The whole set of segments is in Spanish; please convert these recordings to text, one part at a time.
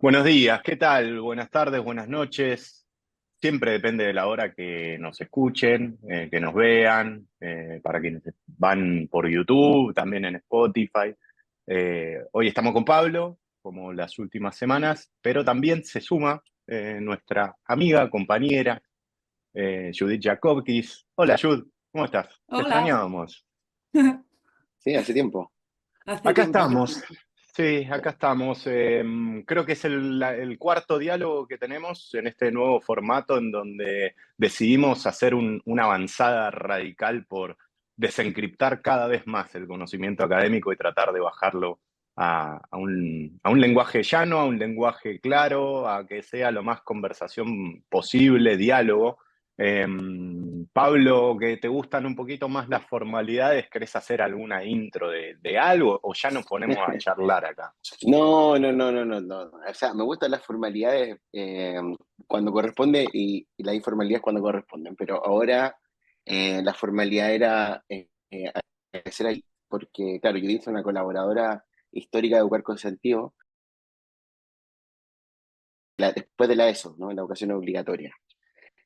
Buenos días, ¿qué tal? Buenas tardes, buenas noches. Siempre depende de la hora que nos escuchen, que nos vean, para quienes van por YouTube, también en Spotify. Hoy estamos con Pablo, como las últimas semanas, pero también se suma nuestra amiga, compañera, Judith Jacobkis. Hola, Jud, ¿cómo estás? Te Hola. extrañábamos. Sí, hace tiempo. Hace Acá tiempo. estamos, sí, acá estamos. Creo que es el cuarto diálogo que tenemos en este nuevo formato en donde decidimos hacer una avanzada radical por desencriptar cada vez más el conocimiento académico y tratar de bajarlo a un lenguaje llano, a un lenguaje claro, a que sea lo más conversación posible, diálogo. Eh, Pablo, que te gustan un poquito más las formalidades, ¿querés hacer alguna intro de algo o ya nos ponemos a charlar acá? No, no, no, no, no, no. O sea, me gustan las formalidades cuando corresponde y las informalidades cuando corresponden, pero ahora la formalidad era hacer ahí, porque claro, yo hice una colaboradora histórica de Educar con Sentido, después de la ESO, ¿no? La educación obligatoria,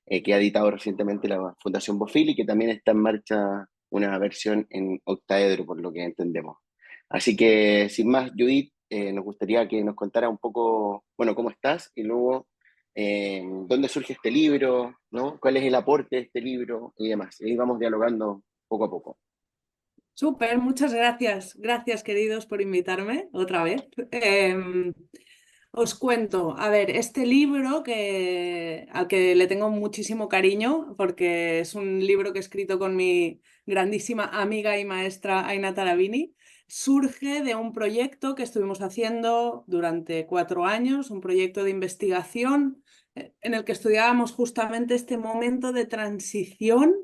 que ha editado recientemente la Fundación Bofil y que también está en marcha una versión en octaedro, por lo que entendemos. Así que, sin más, Judith, nos gustaría que nos contara un poco, bueno, cómo estás y luego dónde surge este libro, ¿no? ¿Cuál es el aporte de este libro y demás? Y ahí vamos dialogando poco a poco. Súper, muchas gracias. Gracias, queridos, por invitarme otra vez. Os cuento, a ver, este libro al que le tengo muchísimo cariño, porque es un libro que he escrito con mi grandísima amiga y maestra Aina Tarabini, surge de un proyecto que estuvimos haciendo durante 4 años, un proyecto de investigación en el que estudiábamos justamente este momento de transición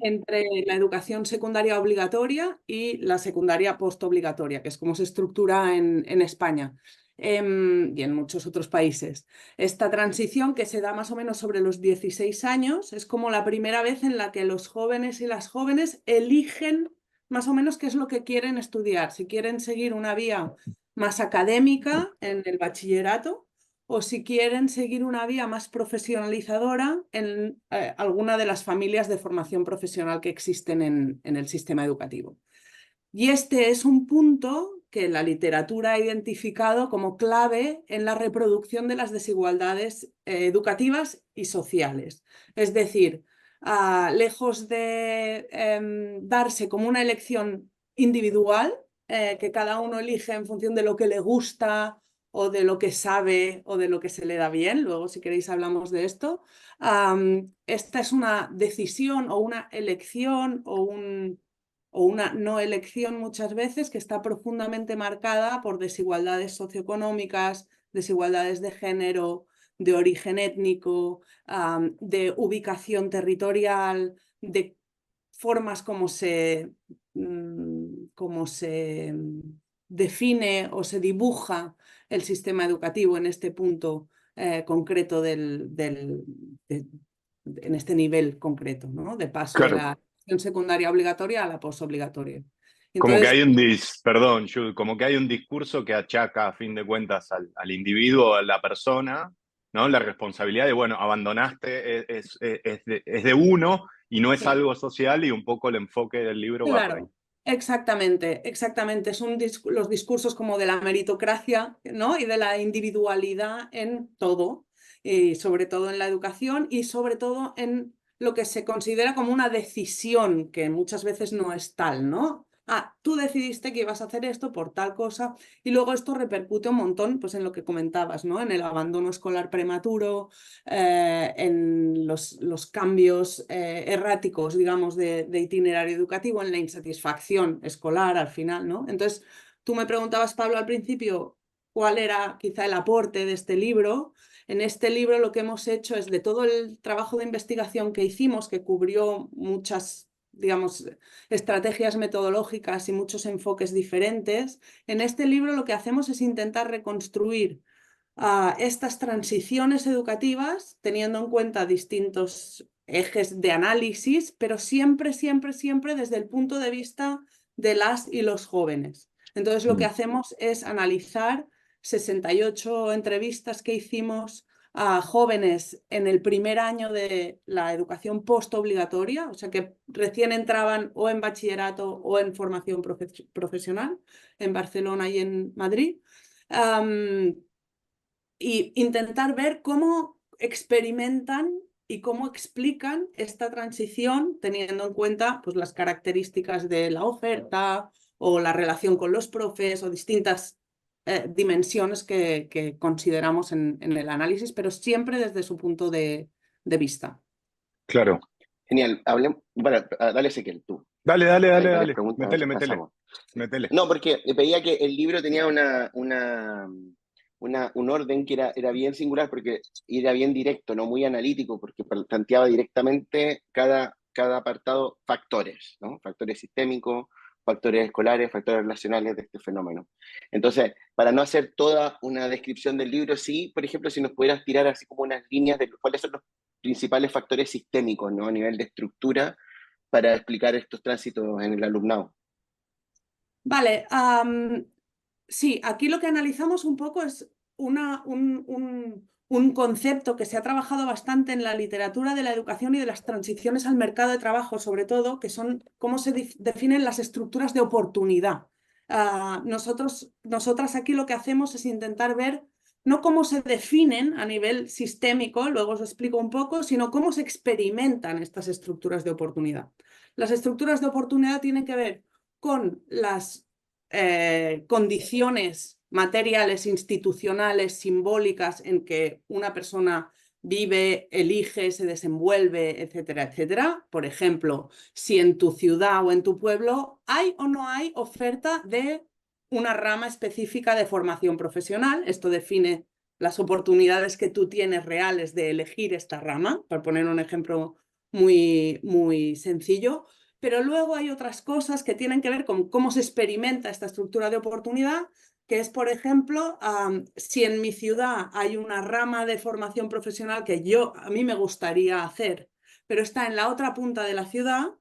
entre la educación secundaria obligatoria y la secundaria postobligatoria, que es como se estructura en España y en muchos otros países. Esta transición que se da más o menos sobre los 16 años es como la primera vez en la que los jóvenes y las jóvenes eligen más o menos qué es lo que quieren estudiar, si quieren seguir una vía más académica en el bachillerato o si quieren seguir una vía más profesionalizadora en alguna de las familias de formación profesional que existen en el sistema educativo. Y este es un punto que la literatura ha identificado como clave en la reproducción de las desigualdades educativas y sociales. Es decir, lejos de darse como una elección individual, que cada uno elige en función de lo que le gusta o de lo que sabe o de lo que se le da bien, luego si queréis hablamos de esto, esta es una decisión o una elección o una no elección muchas veces que está profundamente marcada por desigualdades socioeconómicas, desigualdades de género, de origen étnico, de ubicación territorial, de formas como se define o se dibuja el sistema educativo en este punto concreto en este nivel concreto, ¿no? De paso de Claro, la secundaria obligatoria a la posobligatoria. como que Entonces, hay perdón, Jude, como que hay un discurso que achaca a fin de cuentas al individuo, a la persona, ¿no? La responsabilidad de, bueno, abandonaste, es de uno y no es sí. algo social y un poco el enfoque del libro va por ahí. Claro, exactamente, exactamente. Son los discursos como de la meritocracia, ¿no? Y de la individualidad en todo, y sobre todo en la educación y sobre todo en lo que se considera como una decisión, que muchas veces no es tal, ¿no? Ah, tú decidiste que ibas a hacer esto por tal cosa y luego esto repercute un montón, pues en lo que comentabas, ¿no? En el abandono escolar prematuro, en los cambios erráticos, digamos, de itinerario educativo, en la insatisfacción escolar al final, ¿no? Entonces, tú me preguntabas, Pablo, al principio, cuál era quizá el aporte de este libro. En este libro lo que hemos hecho es de todo el trabajo de investigación que hicimos, que cubrió muchas, digamos, estrategias metodológicas y muchos enfoques diferentes, en este libro lo que hacemos es intentar reconstruir estas transiciones educativas, teniendo en cuenta distintos ejes de análisis, pero siempre, siempre, siempre desde el punto de vista de las y los jóvenes. Entonces, lo que Mm. hacemos es analizar 68 entrevistas que hicimos a jóvenes en el primer año de la educación postobligatoria, o sea que recién entraban o en bachillerato o en formación profesional, en Barcelona y en Madrid, y intentar ver cómo experimentan y cómo explican esta transición teniendo en cuenta pues, las características de la oferta o la relación con los profes o distintas dimensiones que consideramos en el análisis, pero siempre desde su punto de vista. Claro. Genial. Hablemos, bueno, dale Ezequiel, tú. Dale, Hay varias dale. preguntas, Métele. pasamos. Métele. No, porque veía que el libro tenía un orden que era bien singular, porque era bien directo, no muy analítico, porque planteaba directamente cada apartado factores, ¿no? Factores sistémicos, factores escolares, factores relacionales de este fenómeno. Entonces, para no hacer toda una descripción del libro, sí, por ejemplo, si nos pudieras tirar así como unas líneas de cuáles son los principales factores sistémicos, ¿no? A nivel de estructura, para explicar estos tránsitos en el alumnado. Vale, sí, aquí lo que analizamos un poco es un concepto que se ha trabajado bastante en la literatura de la educación y de las transiciones al mercado de trabajo, sobre todo, que son cómo se definen las estructuras de oportunidad. Nosotras aquí lo que hacemos es intentar ver no cómo se definen a nivel sistémico, luego os explico un poco, sino cómo se experimentan estas estructuras de oportunidad. Las estructuras de oportunidad tienen que ver con las condiciones materiales, institucionales, simbólicas en que una persona vive, elige, se desenvuelve, etcétera, etcétera. Por ejemplo, si en tu ciudad o en tu pueblo hay o no hay oferta de una rama específica de formación profesional. Esto define las oportunidades que tú tienes reales de elegir esta rama, para poner un ejemplo muy, muy sencillo. Pero luego hay otras cosas que tienen que ver con cómo se experimenta esta estructura de oportunidad, que es, por ejemplo, si en mi ciudad hay una rama de formación profesional que a mí me gustaría hacer, pero está en la otra punta de la ciudad,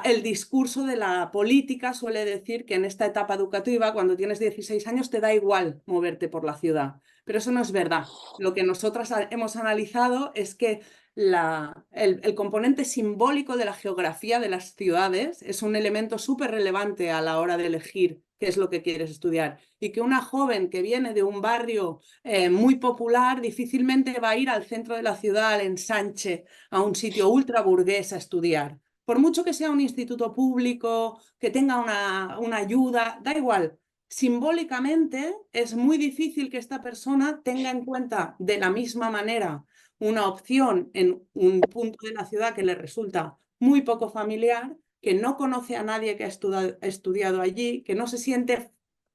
el discurso de la política suele decir que en esta etapa educativa, cuando tienes 16 años, te da igual moverte por la ciudad. Pero eso no es verdad. Lo que nosotras hemos analizado es que el componente simbólico de la geografía de las ciudades es un elemento súper relevante a la hora de elegir qué es lo que quieres estudiar. Y que una joven que viene de un barrio muy popular difícilmente va a ir al centro de la ciudad, al ensanche, a un sitio ultra burgués a estudiar. Por mucho que sea un instituto público, que tenga una ayuda, da igual. Simbólicamente es muy difícil que esta persona tenga en cuenta de la misma manera una opción en un punto de la ciudad que le resulta muy poco familiar, que no conoce a nadie que ha estudiado allí, que no se siente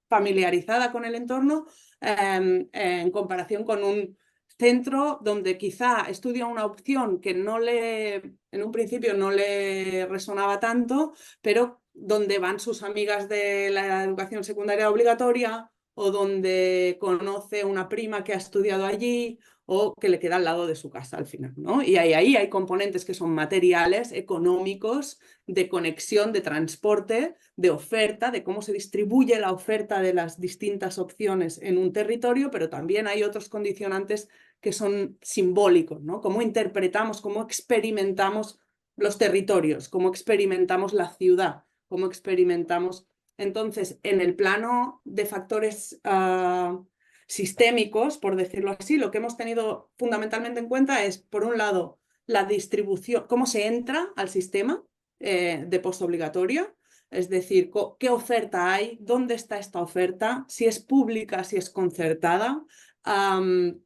familiarizada con el entorno en comparación con un centro donde quizá estudia una opción que en un principio no le resonaba tanto, pero donde van sus amigas de la educación secundaria obligatoria o donde conoce una prima que ha estudiado allí o que le queda al lado de su casa al final, ¿no? Y ahí hay componentes que son materiales, económicos, de conexión, de transporte, de oferta, de cómo se distribuye la oferta de las distintas opciones en un territorio, pero también hay otros condicionantes que son simbólicos, ¿no? Cómo interpretamos, cómo experimentamos los territorios, cómo experimentamos la ciudad, cómo experimentamos. Entonces, en el plano de factores sistémicos, por decirlo así, lo que hemos tenido fundamentalmente en cuenta es, por un lado, la distribución, cómo se entra al sistema de postobligatoria, es decir, qué oferta hay, dónde está esta oferta, si es pública, si es concertada, en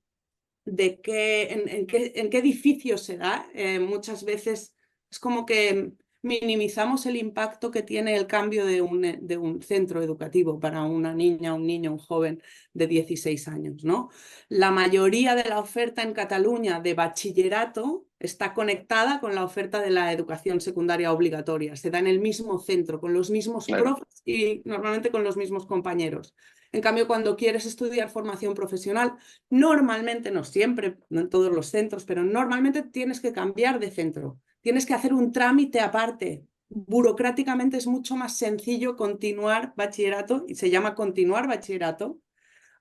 qué edificio se da. Muchas veces es como que minimizamos el impacto que tiene el cambio de un centro educativo para una niña, un niño, un joven de 16 años, ¿no? La mayoría de la oferta en Cataluña de bachillerato está conectada con la oferta de la educación secundaria obligatoria. Se da en el mismo centro, con los mismos profes y normalmente con los mismos compañeros. En cambio, cuando quieres estudiar formación profesional, normalmente, no siempre, no en todos los centros, pero normalmente tienes que cambiar de centro. Tienes que hacer un trámite aparte. Burocráticamente es mucho más sencillo continuar bachillerato, y se llama continuar bachillerato,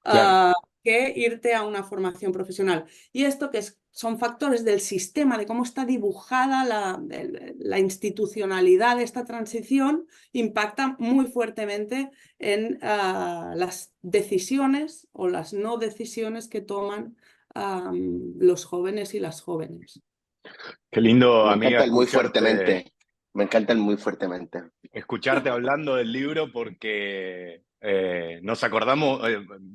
Claro. que irte a una formación profesional. Y esto son factores del sistema, de cómo está dibujada la institucionalidad de esta transición, impacta muy fuertemente en las decisiones o las no decisiones que toman los jóvenes y las jóvenes. Qué lindo, Me amiga, encanta el muy escucharte. fuertemente. Me encanta el muy fuertemente. Escucharte hablando del libro porque nos acordamos,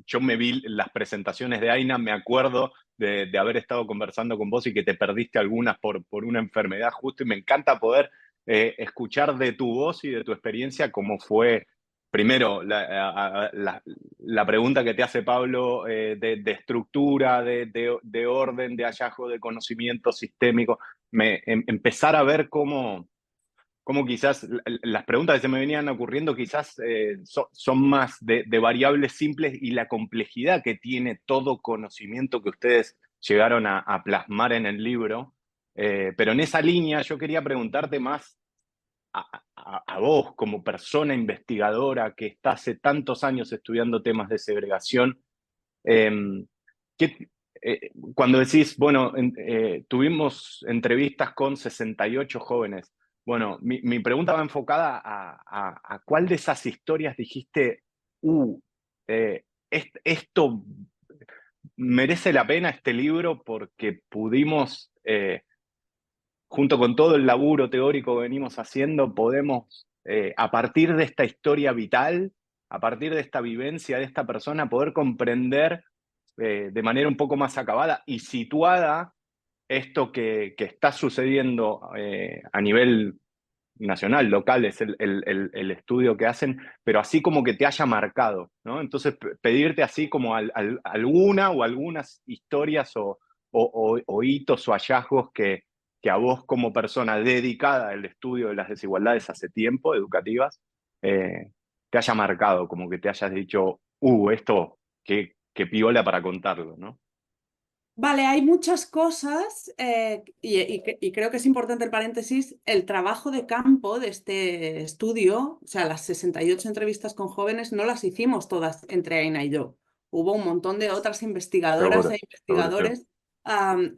yo me vi las presentaciones de Aina, me acuerdo de haber estado conversando con vos y que te perdiste algunas por una enfermedad justo, y me encanta poder escuchar de tu voz y de tu experiencia cómo fue, primero, la pregunta que te hace Pablo de estructura, de orden, de hallazgo de conocimiento sistémico, empezar a ver cómo quizás las preguntas que se me venían ocurriendo quizás son más de variables simples, y la complejidad que tiene todo conocimiento que ustedes llegaron a plasmar en el libro. Pero en esa línea yo quería preguntarte más a vos como persona investigadora que está hace tantos años estudiando temas de segregación. eh, ¿qué, Cuando decís, bueno, tuvimos entrevistas con 68 jóvenes, bueno, mi pregunta va enfocada a cuál de esas historias dijiste, uh, esto merece la pena, este libro, porque pudimos, junto con todo el laburo teórico que venimos haciendo, podemos, a partir de esta historia vital, a partir de esta vivencia de esta persona, poder comprender de manera un poco más acabada y situada esto que está sucediendo a nivel nacional, local, es el estudio que hacen, pero así como que te haya marcado, ¿no? Entonces, pedirte así como alguna o algunas historias o hitos o hallazgos que a vos como persona dedicada al estudio de las desigualdades hace tiempo, educativas, te haya marcado, como que te hayas dicho, esto, qué piola para contarlo, ¿no? Vale, hay muchas cosas y creo que es importante el paréntesis, el trabajo de campo de este estudio, o sea, las 68 entrevistas con jóvenes no las hicimos todas entre Aina y yo. Hubo un montón de otras investigadoras e Seguro, seguro, seguro. investigadores.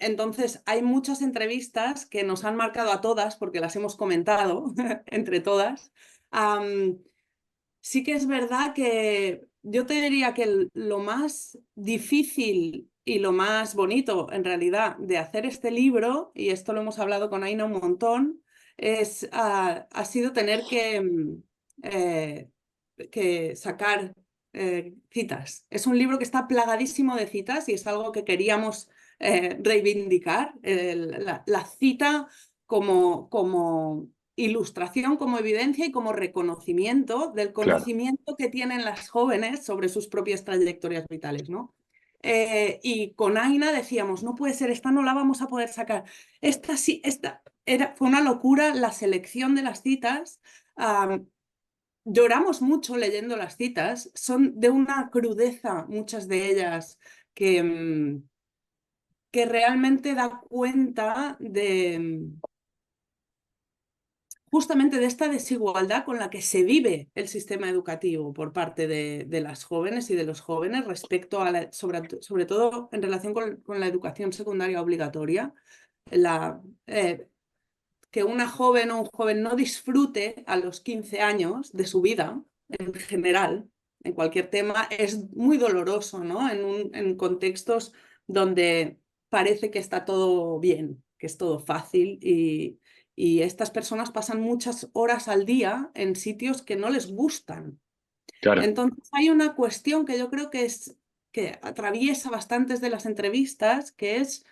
Entonces, hay muchas entrevistas que nos han marcado a todas porque las hemos comentado entre todas. Sí que es verdad que yo te diría que lo más difícil y lo más bonito en realidad de hacer este libro, y esto lo hemos hablado con Aina un montón, ha sido tener que sacar citas. Es un libro que está plagadísimo de citas y es algo que queríamos reivindicar, la cita como ilustración, como evidencia y como reconocimiento del Claro, conocimiento que tienen las jóvenes sobre sus propias trayectorias vitales, ¿no? Y con Aina decíamos, no puede ser, esta no la vamos a poder sacar. Esta sí, fue una locura la selección de las citas. Lloramos mucho leyendo las citas, son de una crudeza, muchas de ellas, que realmente da cuenta de justamente de esta desigualdad con la que se vive el sistema educativo por parte de las jóvenes y de los jóvenes respecto a sobre todo en relación con la educación secundaria obligatoria. Que una joven o un joven no disfrute a los 15 años de su vida en general, en cualquier tema, es muy doloroso, ¿no? En contextos donde parece que está todo bien, que es todo fácil y estas personas pasan muchas horas al día en sitios que no les gustan. claro. Entonces hay una cuestión que yo creo que atraviesa bastantes de las entrevistas, que es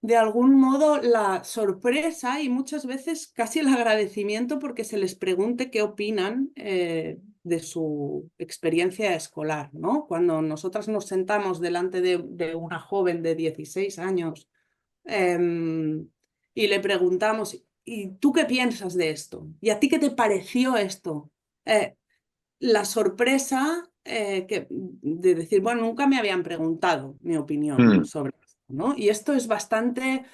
de algún modo la sorpresa y muchas veces casi el agradecimiento porque se les pregunte qué opinan de su experiencia escolar, ¿no? Cuando nosotras nos sentamos delante de una joven de 16 años y le preguntamos, ¿y tú qué piensas de esto? ¿Y a ti qué te pareció esto? La sorpresa de decir, bueno, nunca me habían preguntado mi opinión Mm, sobre esto, ¿no? Y esto es bastante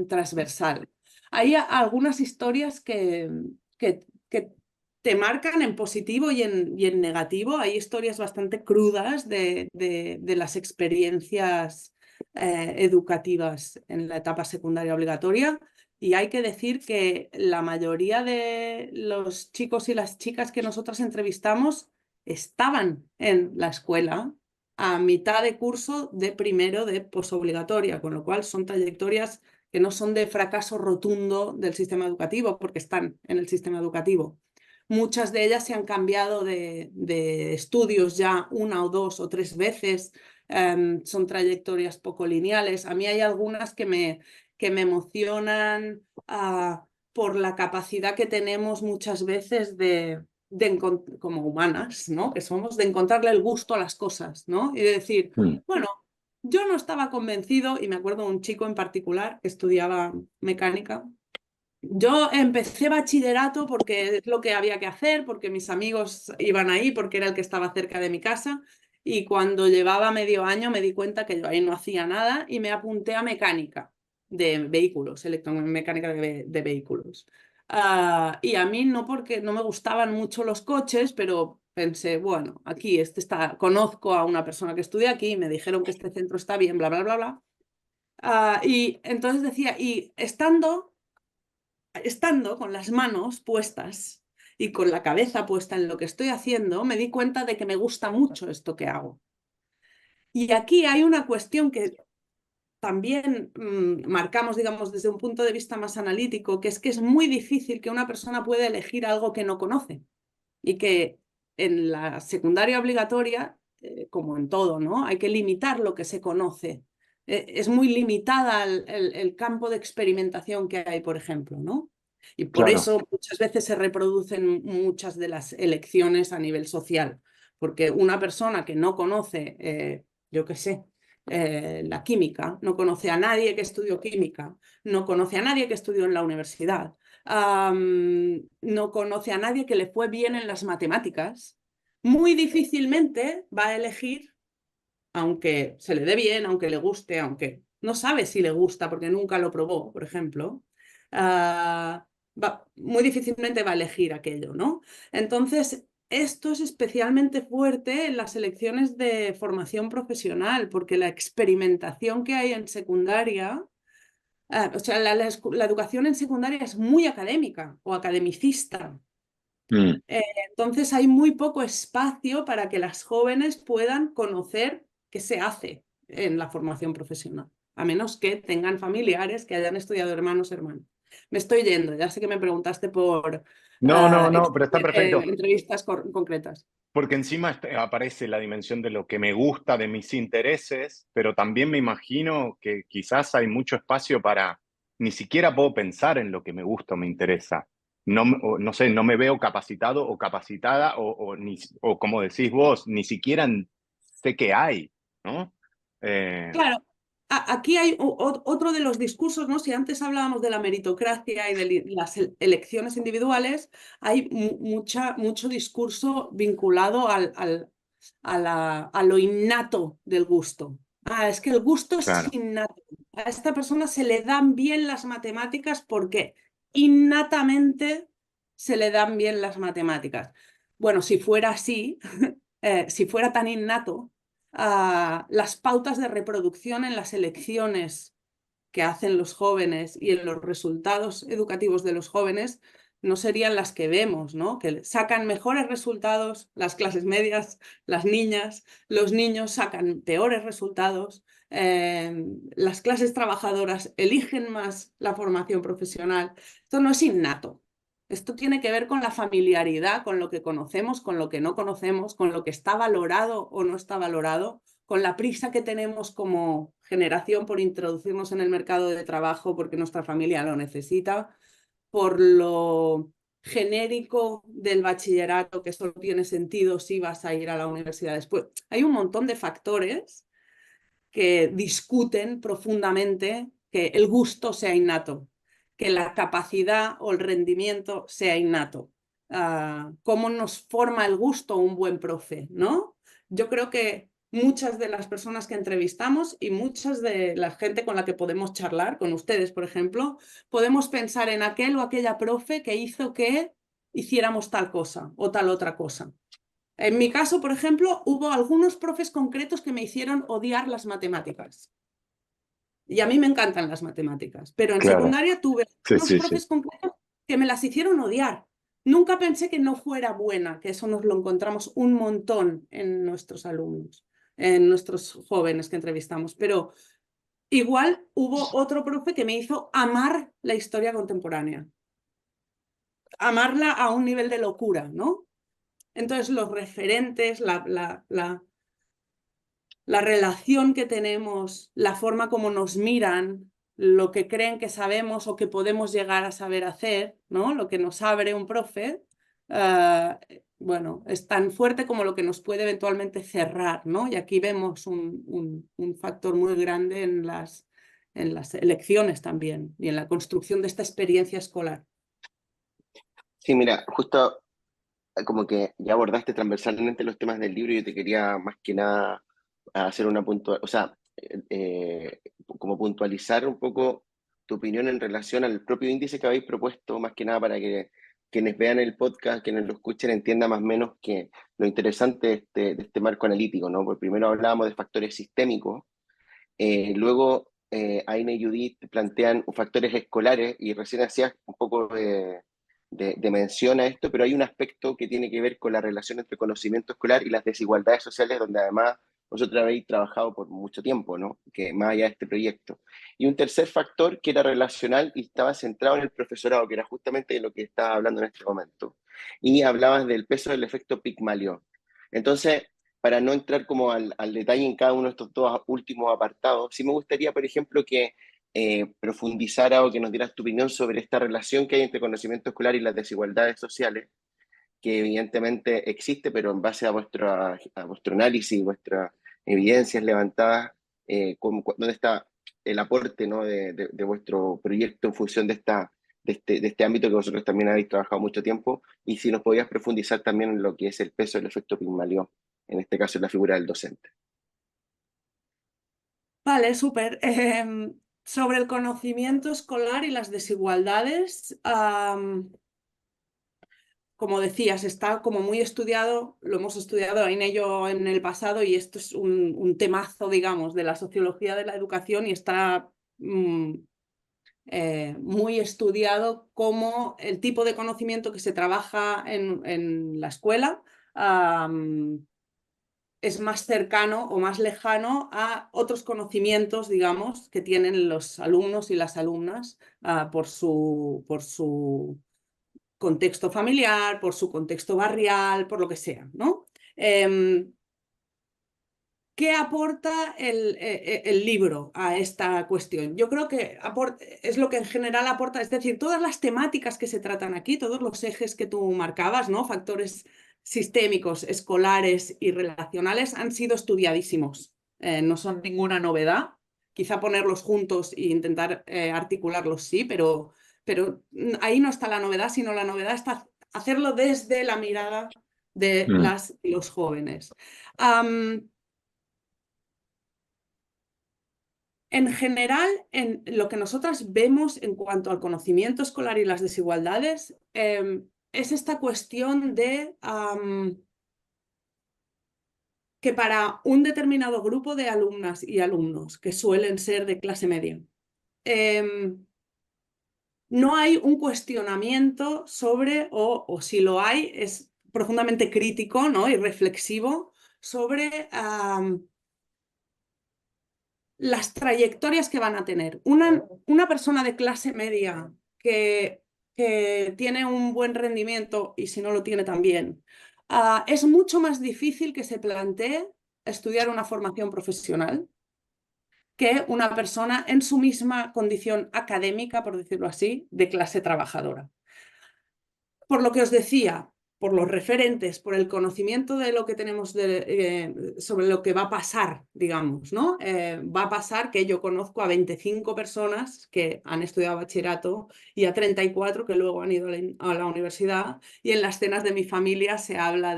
transversal. Hay algunas historias que te marcan en positivo y en negativo. Hay historias bastante crudas de las experiencias educativas en la etapa secundaria obligatoria. Y hay que decir que la mayoría de los chicos y las chicas que nosotras entrevistamos estaban en la escuela a mitad de curso de primero de posobligatoria, con lo cual son trayectorias que no son de fracaso rotundo del sistema educativo, porque están en el sistema educativo. Muchas de ellas se han cambiado de estudios ya una o dos o tres veces, son trayectorias poco lineales. A mí hay algunas que me emocionan por la capacidad que tenemos muchas veces como humanas, ¿no? Que somos, de encontrarle el gusto a las cosas, ¿no? Y de decir, bueno, yo no estaba convencido, y me acuerdo de un chico en particular que estudiaba mecánica. Yo empecé bachillerato porque es lo que había que hacer, porque mis amigos iban ahí, porque era el que estaba cerca de mi casa, y cuando llevaba medio año me di cuenta que yo ahí no hacía nada y me apunté a mecánica de vehículos, electromecánica de vehículos. Y a mí no, porque no me gustaban mucho los coches, pero pensé, bueno, aquí conozco a una persona que estudia aquí, me dijeron que este centro está bien, bla, bla, bla, bla. Y entonces decía, y estando con las manos puestas y con la cabeza puesta en lo que estoy haciendo, me di cuenta de que me gusta mucho esto que hago. Y aquí hay una cuestión que también marcamos, digamos, desde un punto de vista más analítico, que es muy difícil que una persona pueda elegir algo que no conoce. Y que en la secundaria obligatoria, como en todo, ¿no? Hay que limitar lo que se conoce. Es muy limitada el campo de experimentación que hay, por ejemplo, ¿no? Y por Claro. eso muchas veces se reproducen muchas de las elecciones a nivel social, porque una persona que no conoce, yo qué sé, la química, no conoce a nadie que estudió química, no conoce a nadie que estudió en la universidad, no conoce a nadie que le fue bien en las matemáticas, muy difícilmente va a elegir, aunque se le dé bien, aunque le guste, aunque no sabe si le gusta porque nunca lo probó, por ejemplo, muy difícilmente va a elegir aquello, ¿no? Entonces, esto es especialmente fuerte en las elecciones de formación profesional, porque la experimentación que hay en secundaria, o sea, la educación en secundaria es muy académica o academicista. Entonces hay muy poco espacio para que las jóvenes puedan conocer qué se hace en la formación profesional, a menos que tengan familiares que hayan estudiado hermanos. Me estoy yendo, ya sé que me preguntaste por No, pero está perfecto. entrevistas concretas. Porque encima aparece la dimensión de lo que me gusta, de mis intereses, pero también me imagino que quizás hay mucho espacio para, ni siquiera puedo pensar en lo que me gusta o me interesa. No sé, no me veo capacitado o capacitada o como decís vos, ni siquiera sé qué hay, ¿no? Claro, aquí hay otro de los discursos, ¿no? Si antes hablábamos de la meritocracia y de las elecciones individuales, hay mucho discurso vinculado a lo innato del gusto. Es que el gusto es Claro, innato. A esta persona se le dan bien las matemáticas porque innatamente se le dan bien las matemáticas. Bueno, si fuera así, si fuera tan innato, las pautas de reproducción en las elecciones que hacen los jóvenes y en los resultados educativos de los jóvenes no serían las que vemos, ¿no? Que sacan mejores resultados las clases medias, las niñas, los niños sacan peores resultados, las clases trabajadoras eligen más la formación profesional. Esto no es innato. Esto tiene que ver con la familiaridad, con lo que conocemos, con lo que no conocemos, con lo que está valorado o no está valorado, con la prisa que tenemos como generación por introducirnos en el mercado de trabajo porque nuestra familia lo necesita, por lo genérico del bachillerato, que solo tiene sentido si vas a ir a la universidad después. Hay un montón de factores que discuten profundamente que el gusto sea innato, que la capacidad o el rendimiento sea innato. ¿Cómo nos forma el gusto un buen profe, ¿no? Yo creo que muchas de las personas que entrevistamos y muchas de la gente con la que podemos charlar, con ustedes, por ejemplo, podemos pensar en aquel o aquella profe que hizo que hiciéramos tal cosa o tal otra cosa. En mi caso, por ejemplo, hubo algunos profes concretos que me hicieron odiar las matemáticas. Y a mí me encantan las matemáticas, pero en Claro, secundaria tuve sí, unos sí, sí. profes concretos que me las hicieron odiar. Nunca pensé que no fuera buena, que eso nos lo encontramos un montón en nuestros alumnos, en nuestros jóvenes que entrevistamos, pero igual hubo otro profe que me hizo amar la historia contemporánea, amarla a un nivel de locura, ¿no? Entonces los referentes, la relación que tenemos, la forma como nos miran, lo que creen que sabemos o que podemos llegar a saber hacer, ¿no? Lo que nos abre un profe, bueno, es tan fuerte como lo que nos puede eventualmente cerrar, ¿no? Y aquí vemos un factor muy grande en las elecciones también y en la construcción de esta experiencia escolar. Sí, mira, justo como que ya abordaste transversalmente los temas del libro y yo te quería más que nada hacer una puntual, o sea, como puntualizar un poco tu opinión en relación al propio índice que habéis propuesto, más que nada para que quienes vean el podcast, quienes lo escuchen, entiendan más o menos que lo interesante de este marco analítico, ¿no? Porque primero hablábamos de factores sistémicos, luego Aina y Judith plantean factores escolares y recién hacías un poco de mención a esto, pero hay un aspecto que tiene que ver con la relación entre conocimiento escolar y las desigualdades sociales, donde además vosotros habéis trabajado por mucho tiempo, ¿no? Que más allá de este proyecto. Y un tercer factor que era relacional y estaba centrado en el profesorado, que era justamente de lo que estaba hablando en este momento. Y hablabas del peso del efecto Pigmalión. Entonces, para no entrar como al detalle en cada uno de estos dos últimos apartados, sí me gustaría, por ejemplo, que profundizara o que nos dieras tu opinión sobre esta relación que hay entre conocimiento escolar y las desigualdades sociales, que evidentemente existe, pero en base a vuestro análisis, vuestras evidencias levantadas, ¿dónde está el aporte, ¿no? de vuestro proyecto en función de este ámbito que vosotros también habéis trabajado mucho tiempo? Y si nos podías profundizar también en lo que es el peso del efecto Pigmalión, en este caso en la figura del docente. Vale, súper. Sobre el conocimiento escolar y las desigualdades, como decías, está como muy estudiado, lo hemos estudiado en ello en el pasado y esto es un temazo, digamos, de la sociología de la educación y está muy estudiado como el tipo de conocimiento que se trabaja en la escuela es más cercano o más lejano a otros conocimientos, digamos, que tienen los alumnos y las alumnas por su contexto familiar, por su contexto barrial, por lo que sea, ¿no? ¿Qué aporta el libro a esta cuestión? Yo creo que es lo que en general aporta, es decir, todas las temáticas que se tratan aquí, todos los ejes que tú marcabas, ¿no? Factores sistémicos, escolares y relacionales han sido estudiadísimos. No son ninguna novedad. Quizá ponerlos juntos e intentar articularlos sí, pero ahí no está la novedad, sino la novedad está hacerlo desde la mirada de Mm. las y los jóvenes. En general, en lo que nosotras vemos en cuanto al conocimiento escolar y las desigualdades, es esta cuestión de que para un determinado grupo de alumnas y alumnos, que suelen ser de clase media, no hay un cuestionamiento sobre, o si lo hay, es profundamente crítico, ¿no? Y reflexivo sobre las trayectorias que van a tener. Una persona de clase media que tiene un buen rendimiento y si no lo tiene también, es mucho más difícil que se plantee estudiar una formación profesional que una persona en su misma condición académica, por decirlo así, de clase trabajadora. Por lo que os decía, por los referentes, por el conocimiento de lo que tenemos sobre lo que va a pasar, digamos, ¿no? Va a pasar que yo conozco a 25 personas que han estudiado bachillerato y a 34 que luego han ido a la universidad y en las cenas de mi familia se habla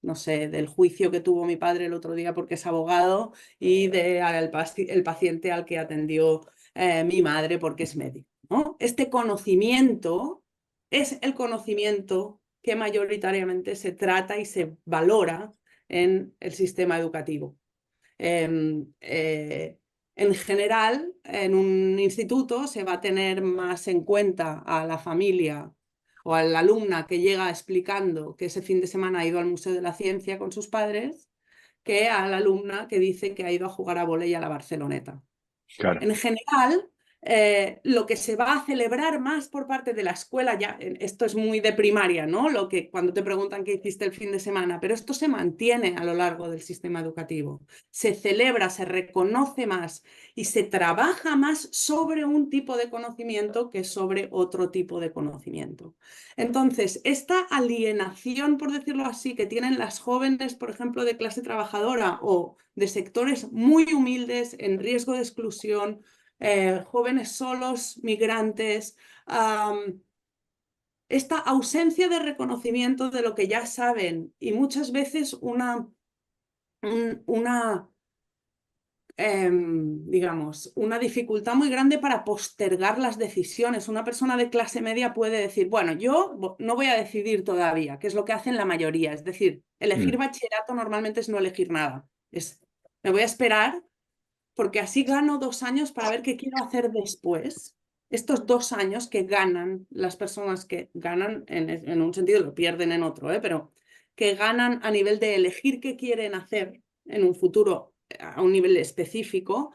no sé, del juicio que tuvo mi padre el otro día porque es abogado y del el paciente al que atendió mi madre porque es médico, ¿no? Este conocimiento es el conocimiento que mayoritariamente se trata y se valora en el sistema educativo. En general, en un instituto se va a tener más en cuenta a la familia o a la alumna que llega explicando que ese fin de semana ha ido al Museo de la Ciencia con sus padres, que a la alumna que dice que ha ido a jugar a vóley a la Barceloneta. Claro. En general, lo que se va a celebrar más por parte de la escuela, ya esto es muy de primaria, ¿no? Lo que cuando te preguntan qué hiciste el fin de semana, pero esto se mantiene a lo largo del sistema educativo. Se celebra, se reconoce más y se trabaja más sobre un tipo de conocimiento que sobre otro tipo de conocimiento. Entonces, esta alienación, por decirlo así, que tienen las jóvenes, por ejemplo, de clase trabajadora o de sectores muy humildes en riesgo de exclusión, jóvenes solos, migrantes, esta ausencia de reconocimiento de lo que ya saben y muchas veces digamos, una dificultad muy grande para postergar las decisiones. Una persona de clase media puede decir, bueno, yo no voy a decidir todavía, que es lo que hacen la mayoría. Es decir, elegir bachillerato normalmente es no elegir nada. Me voy a esperar porque así gano 2 años para ver qué quiero hacer después. Estos 2 años que ganan las personas que ganan en un sentido, lo pierden en otro, pero que ganan a nivel de elegir qué quieren hacer en un futuro a un nivel específico,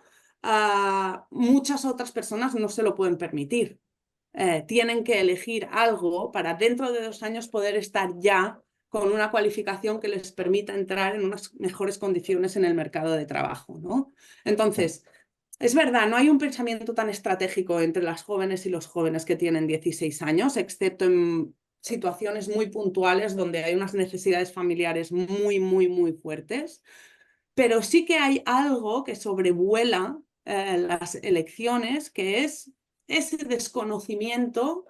muchas otras personas no se lo pueden permitir. Tienen que elegir algo para dentro de 2 años poder estar ya con una cualificación que les permita entrar en unas mejores condiciones en el mercado de trabajo, ¿no? Entonces, es verdad, no hay un pensamiento tan estratégico entre las jóvenes y los jóvenes que tienen 16 años, excepto en situaciones muy puntuales donde hay unas necesidades familiares muy, muy, muy fuertes, pero sí que hay algo que sobrevuela las elecciones, que es ese desconocimiento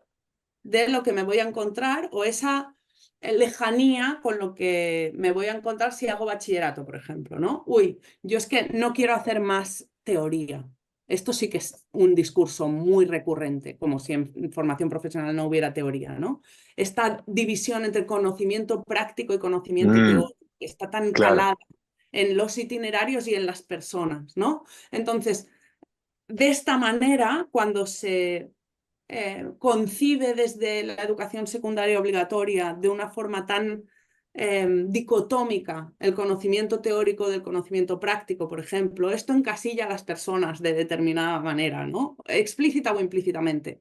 de lo que me voy a encontrar o esa lejanía con lo que me voy a encontrar si hago bachillerato, por ejemplo, ¿no? Uy, yo es que no quiero hacer más teoría. Esto sí que es un discurso muy recurrente, como si en formación profesional no hubiera teoría, ¿no? Esta división entre conocimiento práctico y conocimiento teórico está tan Claro. calada en los itinerarios y en las personas, ¿no? Entonces, de esta manera, cuando se concibe desde la educación secundaria obligatoria de una forma tan dicotómica el conocimiento teórico del conocimiento práctico, por ejemplo, esto encasilla a las personas de determinada manera, ¿no? Explícita o implícitamente.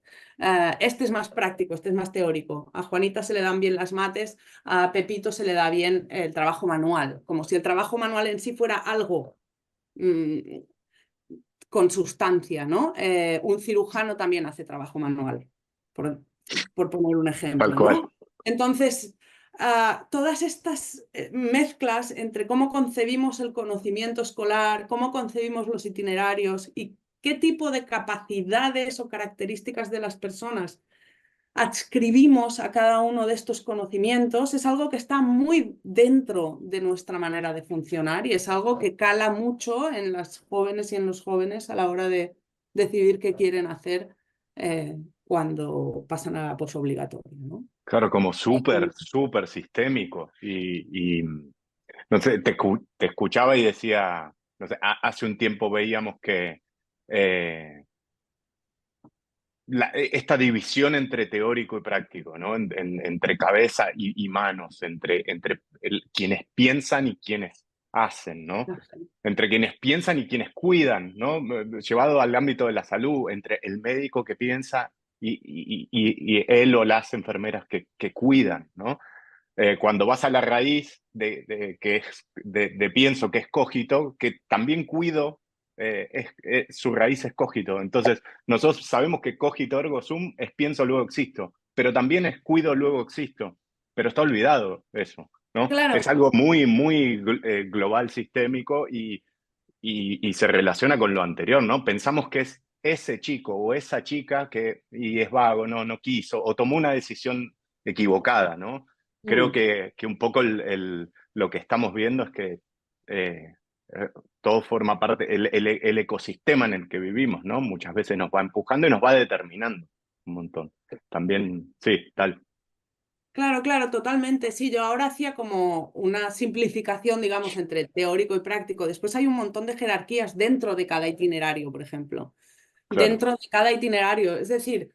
Este es más práctico, este es más teórico. A Juanita se le dan bien las mates, a Pepito se le da bien el trabajo manual, como si el trabajo manual en sí fuera algo con sustancia, ¿no? Un cirujano también hace trabajo manual, por poner un Tal ejemplo, cual. ¿no? Entonces, todas estas mezclas entre cómo concebimos el conocimiento escolar, cómo concebimos los itinerarios y qué tipo de capacidades o características de las personas adscribimos a cada uno de estos conocimientos, es algo que está muy dentro de nuestra manera de funcionar y es algo que cala mucho en las jóvenes y en los jóvenes a la hora de decidir qué quieren hacer cuando pasan a la posobligatoria, ¿no? Claro, como súper sistémico. Y no sé, te escuchaba y decía, no sé, hace un tiempo veíamos que eh, esta división entre teórico y práctico, ¿no? Entre cabeza y manos, entre quienes piensan y quienes hacen, ¿no? Entre quienes piensan y quienes cuidan, ¿no? Llevado al ámbito de la salud, entre el médico que piensa y él o las enfermeras que cuidan, ¿no? Cuando vas a la raíz de pienso que es cogito, que también cuido, su raíz es cogito. Entonces, nosotros sabemos que cogito ergo sum es pienso luego existo, pero también es cuido luego existo, pero está olvidado eso, ¿no? Claro, Es algo muy global, sistémico y se relaciona con lo anterior, ¿no? Pensamos que es ese chico o esa chica y es vago, no quiso, o tomó una decisión equivocada, ¿no? Creo que un poco lo que estamos viendo es que eh, todo forma parte, el ecosistema en el que vivimos, ¿no? Muchas veces nos va empujando y nos va determinando. un montón. También, sí, tal. Claro, claro, totalmente. Sí, yo ahora hacía como una simplificación, digamos, entre teórico y práctico. Después hay un montón de jerarquías dentro de cada itinerario, por ejemplo. Claro. Dentro de cada itinerario. Es decir,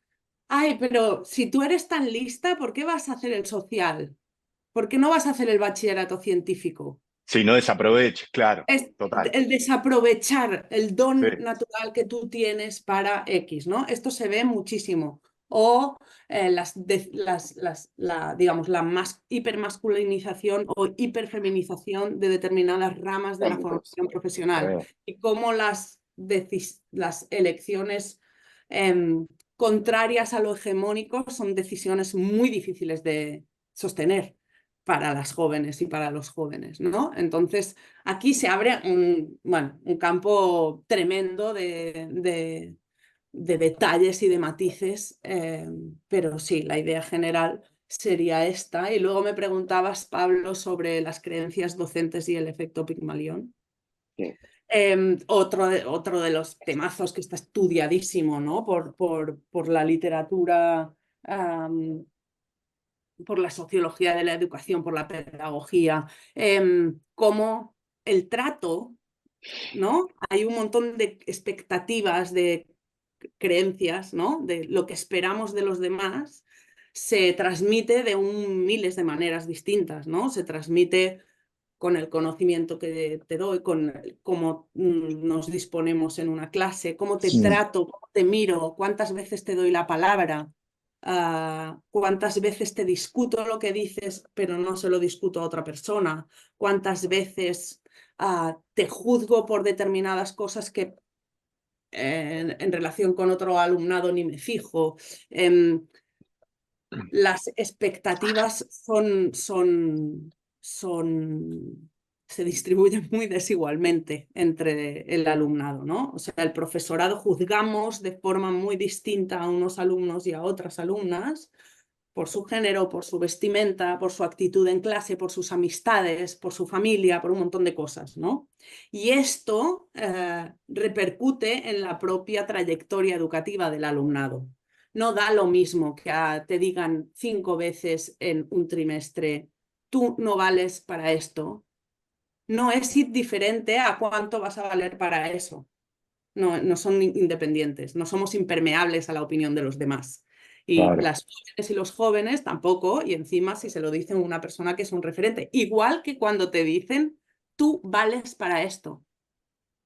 ay, pero si tú eres tan lista, ¿por qué vas a hacer el social? ¿Por qué no vas a hacer el bachillerato científico? Sí, no desaproveches, claro, Es total. el desaprovechar el Sí, don natural que tú tienes para X, ¿no? Esto se ve muchísimo. O digamos, la hipermasculinización o hiperfeminización de determinadas ramas de la Ámbitos. formación profesional y cómo las elecciones contrarias a lo hegemónico son decisiones muy difíciles de sostener para las jóvenes y para los jóvenes, ¿no? Entonces, aquí se abre un campo tremendo de detalles y de matices, pero sí, la idea general sería esta. Y luego me preguntabas, Pablo, sobre las creencias docentes y el efecto Pigmalión. Sí. Otro de los temazos que está estudiadísimo, ¿no? por la literatura, por la sociología de la educación, por la pedagogía, como el trato, ¿no? Hay un montón de expectativas, de creencias, ¿no? De lo que esperamos de los demás, se transmite de miles de maneras distintas, ¿no? Se transmite con el conocimiento que te doy, con cómo nos disponemos en una clase, cómo te trato, cómo te miro, cuántas veces te doy la palabra, cuántas veces te discuto lo que dices, pero no se lo discuto a otra persona, cuántas veces te juzgo por determinadas cosas que en relación con otro alumnado ni me fijo. Las expectativas se distribuyen muy desigualmente entre el alumnado, ¿no? O sea, el profesorado juzgamos de forma muy distinta a unos alumnos y a otras alumnas por su género, por su vestimenta, por su actitud en clase, por sus amistades, por su familia, por un montón de cosas, ¿no? Y esto repercute en la propia trayectoria educativa del alumnado. No da lo mismo que te digan 5 veces en un trimestre, tú no vales para esto. No es indiferente a cuánto vas a valer para eso. No son independientes, no somos impermeables a la opinión de los demás. Y claro. las jóvenes y los jóvenes tampoco, y encima si se lo dicen a una persona que es un referente. Igual que cuando te dicen, tú vales para esto.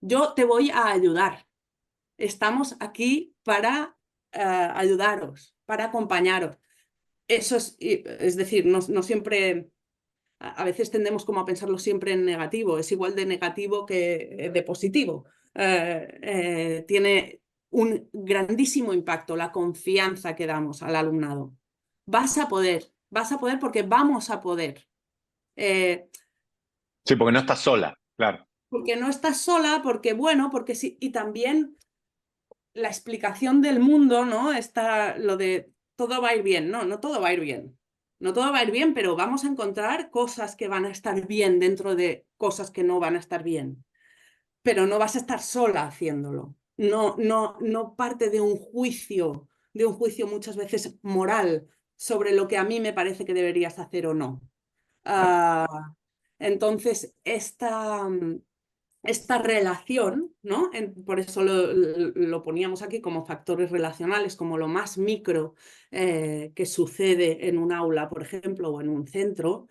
Yo te voy a ayudar. Estamos aquí para ayudaros, para acompañaros. Eso es decir, no siempre, a veces tendemos como a pensarlo siempre en negativo, es igual de negativo que de positivo. Tiene un grandísimo impacto la confianza que damos al alumnado. Vas a poder porque vamos a poder. Sí, porque no estás sola, claro. Porque no estás sola, porque bueno, porque sí, y también la explicación del mundo, ¿no? Está lo de todo va a ir bien. No, no todo va a ir bien. No todo va a ir bien, pero vamos a encontrar cosas que van a estar bien dentro de cosas que no van a estar bien. Pero no vas a estar sola haciéndolo. No parte de un juicio muchas veces moral sobre lo que a mí me parece que deberías hacer o no. Entonces, esta relación, ¿no? Por eso lo poníamos aquí como factores relacionales, como lo más micro que sucede en un aula, por ejemplo, o en un centro,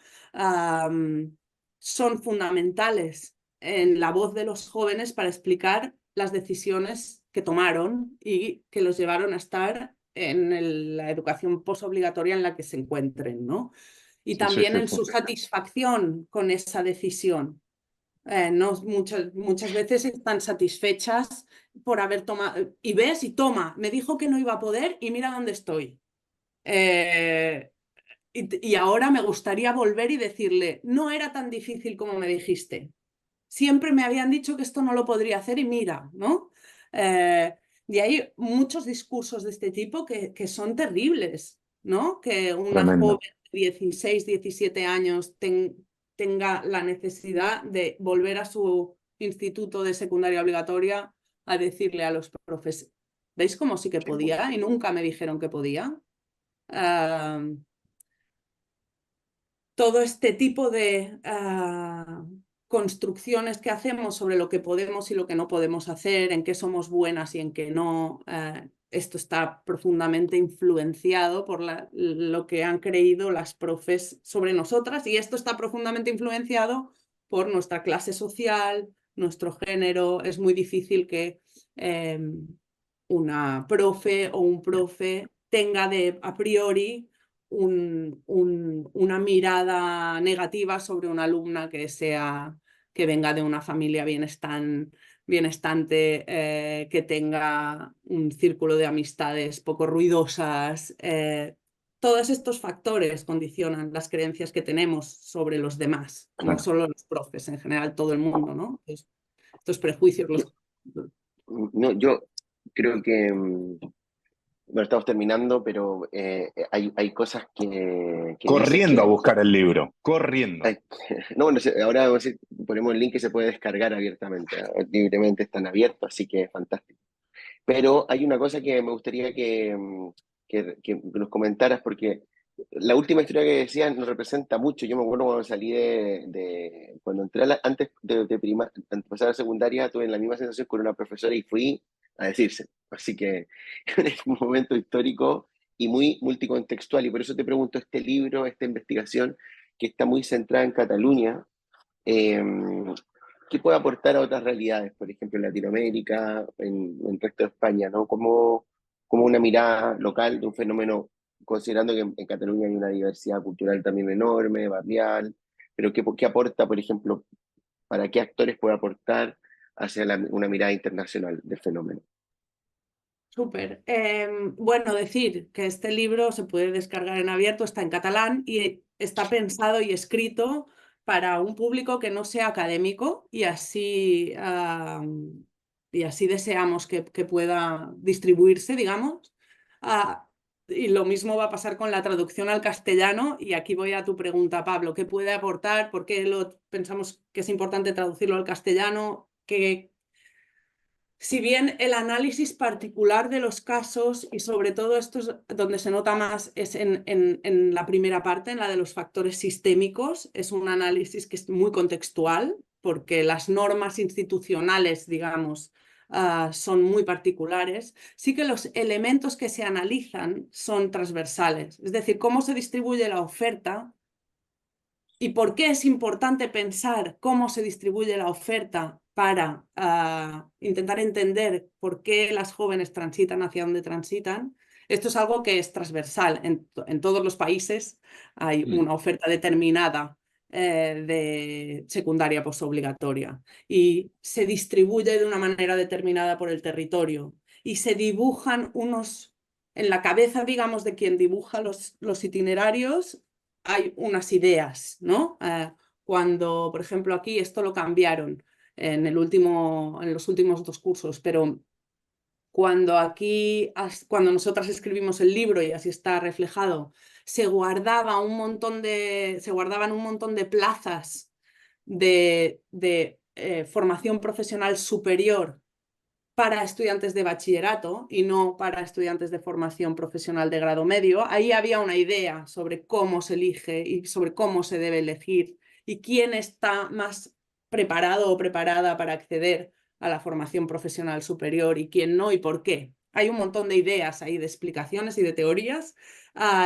son fundamentales en la voz de los jóvenes para explicar las decisiones que tomaron y que los llevaron a estar en la educación posobligatoria en la que se encuentren, ¿no? Y Sí, sí, también sí, en sí. su satisfacción con esa decisión. No, muchas veces están satisfechas por haber tomado, y ves y toma, me dijo que no iba a poder y mira dónde estoy. Y ahora me gustaría volver y decirle, no era tan difícil como me dijiste. Siempre me habían dicho que esto no lo podría hacer y mira, ¿no? Y hay muchos discursos de este tipo que son terribles, ¿no? Que una Tremendo. joven de 16, 17 años tenga la necesidad de volver a su instituto de secundaria obligatoria a decirle a los profes, ¿Veis cómo sí que podía? Y nunca me dijeron que podía. Todo este tipo de construcciones que hacemos sobre lo que podemos y lo que no podemos hacer, en qué somos buenas y en qué no, esto está profundamente influenciado por lo que han creído las profes sobre nosotras, y esto está profundamente influenciado por nuestra clase social, nuestro género. Es muy difícil que una profe o un profe tenga a priori una mirada negativa sobre una alumna que venga de una familia bienestante, que tenga un círculo de amistades poco ruidosas. Todos estos factores condicionan las creencias que tenemos sobre los demás, no solo los profes, en general todo el mundo, ¿no? Estos prejuicios los... No, yo creo que, bueno, estamos terminando, pero hay cosas que dices Corriendo a que... buscar el libro, corriendo. No, bueno, ahora ponemos el link que se puede descargar abiertamente, libremente están abiertos, así que es fantástico. Pero hay una cosa que me gustaría que nos comentaras, porque la última historia que decías nos representa mucho. Yo me acuerdo cuando salí cuando entré antes de antes de pasar a la secundaria, tuve la misma sensación con una profesora y fui a decirse. Así que es un momento histórico y muy multicontextual. Y por eso te pregunto, este libro, esta investigación, que está muy centrada en Cataluña, eh, ¿qué puede aportar a otras realidades, por ejemplo, en Latinoamérica, en el resto de España, ¿no? Como una mirada local de un fenómeno, considerando que en Cataluña hay una diversidad cultural también enorme, barrial, pero ¿qué aporta, por ejemplo, para qué actores puede aportar hacia una mirada internacional del fenómeno? Súper. Bueno, decir que este libro se puede descargar en abierto, está en catalán y está pensado y escrito para un público que no sea académico, y así deseamos que pueda distribuirse, digamos. Y lo mismo va a pasar con la traducción al castellano, y aquí voy a tu pregunta, Pablo: ¿qué puede aportar? ¿Por qué pensamos que es importante traducirlo al castellano? Si bien el análisis particular de los casos, y sobre todo esto es donde se nota más, es en la primera parte, en la de los factores sistémicos, es un análisis que es muy contextual, porque las normas institucionales, digamos, son muy particulares. Sí que los elementos que se analizan son transversales, es decir, cómo se distribuye la oferta. ¿Y por qué es importante pensar cómo se distribuye la oferta para intentar entender por qué las jóvenes transitan hacia donde transitan? Esto es algo que es transversal. En todos los países hay una oferta determinada de secundaria posobligatoria, y se distribuye de una manera determinada por el territorio, y se dibujan en la cabeza, digamos, de quien dibuja los itinerarios, hay unas ideas, ¿no? Cuando, por ejemplo, aquí esto lo cambiaron en los últimos 2 cursos, pero cuando nosotras escribimos el libro, y así está reflejado, se guardaban un montón de plazas de formación profesional superior para estudiantes de bachillerato y no para estudiantes de formación profesional de grado medio. Ahí había una idea sobre cómo se elige y sobre cómo se debe elegir y quién está más preparado o preparada para acceder a la formación profesional superior y quién no, y por qué. Hay un montón de ideas ahí, de explicaciones y de teorías,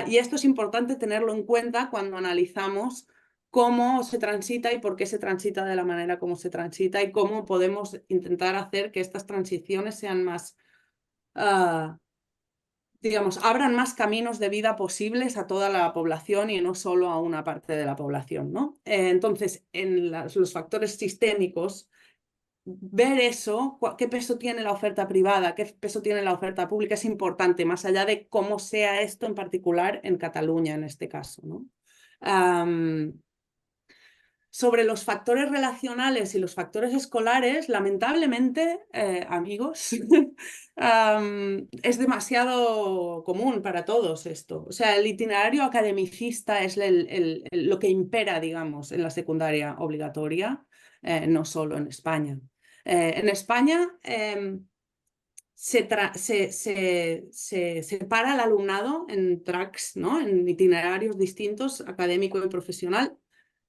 y esto es importante tenerlo en cuenta cuando analizamos cómo se transita y por qué se transita de la manera como se transita, y cómo podemos intentar hacer que estas transiciones sean más, digamos, abran más caminos de vida posibles a toda la población y no solo a una parte de la población, ¿no? Entonces, en los factores sistémicos, ver eso, qué peso tiene la oferta privada, qué peso tiene la oferta pública, es importante, más allá de cómo sea esto en particular en Cataluña, en este caso, ¿no? Sobre los factores relacionales y los factores escolares, lamentablemente, amigos, es demasiado común para todos esto. O sea, el itinerario academicista es lo que impera, digamos, en la secundaria obligatoria, no solo en España. En España se separa al alumnado en tracks, ¿no? En itinerarios distintos, académico y profesional,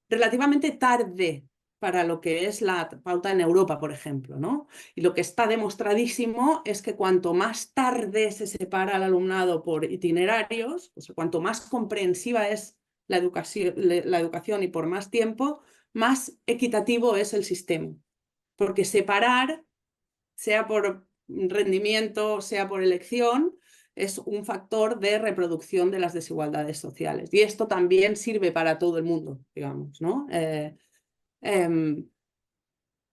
relativamente tarde para lo que es la pauta en Europa, por ejemplo, ¿no? Y lo que está demostradísimo es que cuanto más tarde se separa al alumnado por itinerarios, o sea, cuanto más comprensiva es la educación y por más tiempo, más equitativo es el sistema. Porque separar, sea por rendimiento, sea por elección, es un factor de reproducción de las desigualdades sociales. Y esto también sirve para todo el mundo, digamos, ¿no?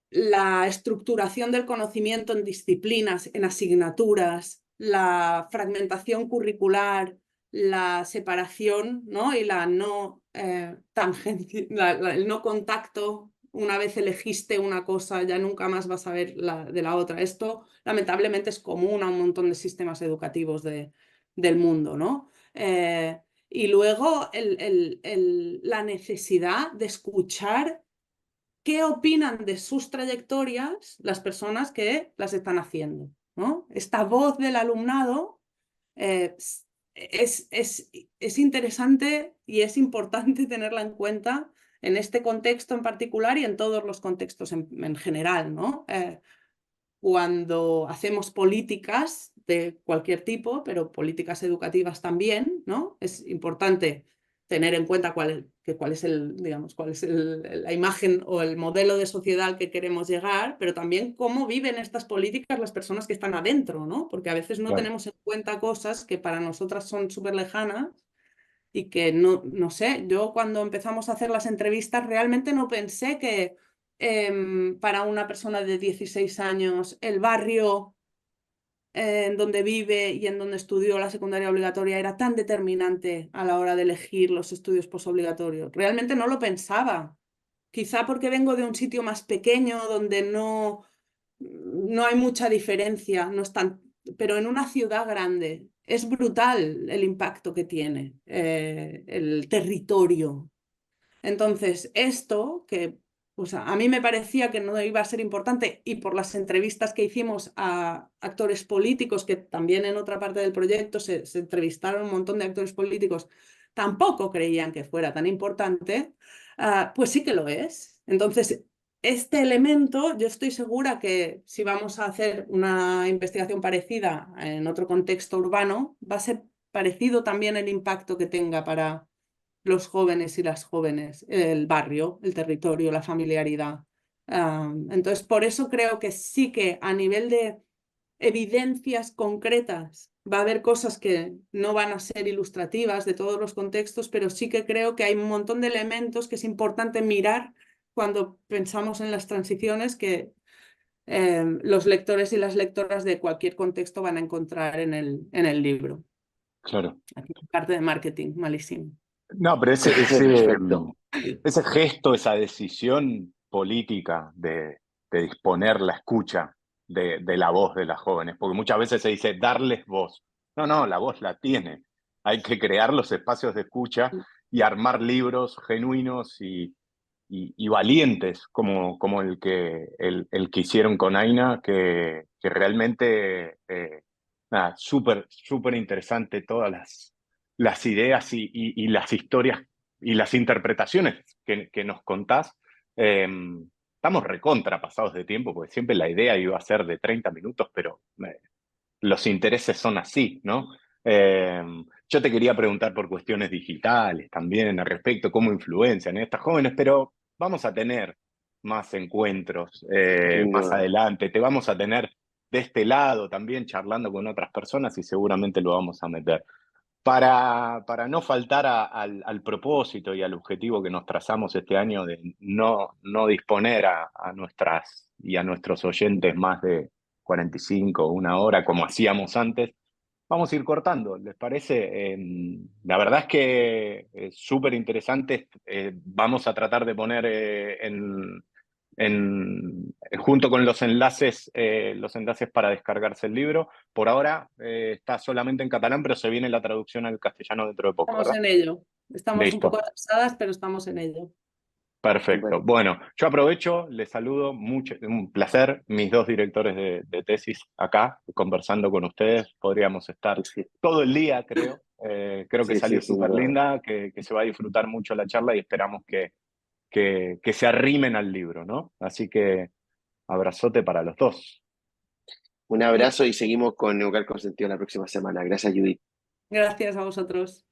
La estructuración del conocimiento en disciplinas, en asignaturas, la fragmentación curricular, la separación, ¿no? Y la no el no contacto. Una vez elegiste una cosa, ya nunca más vas a ver de la otra. Esto, lamentablemente, es común a un montón de sistemas educativos del mundo, ¿no? Y luego la necesidad de escuchar qué opinan de sus trayectorias las personas que las están haciendo, ¿no? Esta voz del alumnado es interesante y es importante tenerla en cuenta en este contexto en particular y en todos los contextos en general, ¿no? Cuando hacemos políticas de cualquier tipo, pero políticas educativas también, ¿no? Es importante tener en cuenta cuál es la imagen o el modelo de sociedad al que queremos llegar, pero también cómo viven estas políticas las personas que están adentro, ¿no? Porque a veces no Claro. tenemos en cuenta cosas que para nosotras son súper lejanas y que no sé, yo cuando empezamos a hacer las entrevistas realmente no pensé que para una persona de 16 años el barrio en donde vive y en donde estudió la secundaria obligatoria era tan determinante a la hora de elegir los estudios posobligatorios. Realmente no lo pensaba. Quizá porque vengo de un sitio más pequeño donde no hay mucha diferencia, no es tan, pero en una ciudad grande es brutal el impacto que tiene el territorio. Entonces, esto que pues a mí me parecía que no iba a ser importante y por las entrevistas que hicimos a actores políticos, que también en otra parte del proyecto se entrevistaron un montón de actores políticos, tampoco creían que fuera tan importante, pues sí que lo es. Entonces, este elemento, yo estoy segura que si vamos a hacer una investigación parecida en otro contexto urbano, va a ser parecido también el impacto que tenga para los jóvenes y las jóvenes, el barrio, el territorio, la familiaridad. Entonces, por eso creo que sí que a nivel de evidencias concretas va a haber cosas que no van a ser ilustrativas de todos los contextos, pero sí que creo que hay un montón de elementos que es importante mirar cuando pensamos en las transiciones que los lectores y las lectoras de cualquier contexto van a encontrar en el libro. Claro. Aquí parte de marketing, malísimo. No, pero Perfecto. ese gesto, esa decisión política de disponer la escucha de la voz de las jóvenes, porque muchas veces se dice darles voz. No, la voz la tiene. Hay que crear los espacios de escucha y armar libros genuinos y valientes, como el que hicieron con Aina, que realmente, nada, súper interesante todas las ideas y las historias y las interpretaciones que nos contás. Estamos recontra pasados de tiempo, porque siempre la idea iba a ser de 30 minutos, pero los intereses son así, ¿no? Yo te quería preguntar por cuestiones digitales también al respecto, cómo influencian estas jóvenes, pero vamos a tener más encuentros Sin más duda. adelante. Te vamos a tener de este lado también charlando con otras personas y seguramente lo vamos a meter. Para no faltar al propósito y al objetivo que nos trazamos este año de no disponer a nuestras y a nuestros oyentes más de 45 una hora como hacíamos antes, vamos a ir cortando, ¿les parece? La verdad es que es súper interesante. Vamos a tratar de poner junto con los enlaces para descargarse el libro. Por ahora está solamente en catalán, pero se viene la traducción al castellano dentro de poco, Estamos ¿verdad? en ello. Estamos un poco Listo. atrasadas, pero estamos en ello. Perfecto. Súper. Bueno, yo aprovecho, les saludo, mucho, un placer, mis dos directores de tesis acá, conversando con ustedes. Podríamos estar Sí, todo el día, creo. Creo que sí, sí, salió sin súper duda. linda, que se va a disfrutar mucho la charla y esperamos que se arrimen al libro, ¿no? Así que abrazote para los dos. Un abrazo y seguimos con Educar con Sentido la próxima semana. Gracias, Judith. Gracias a vosotros.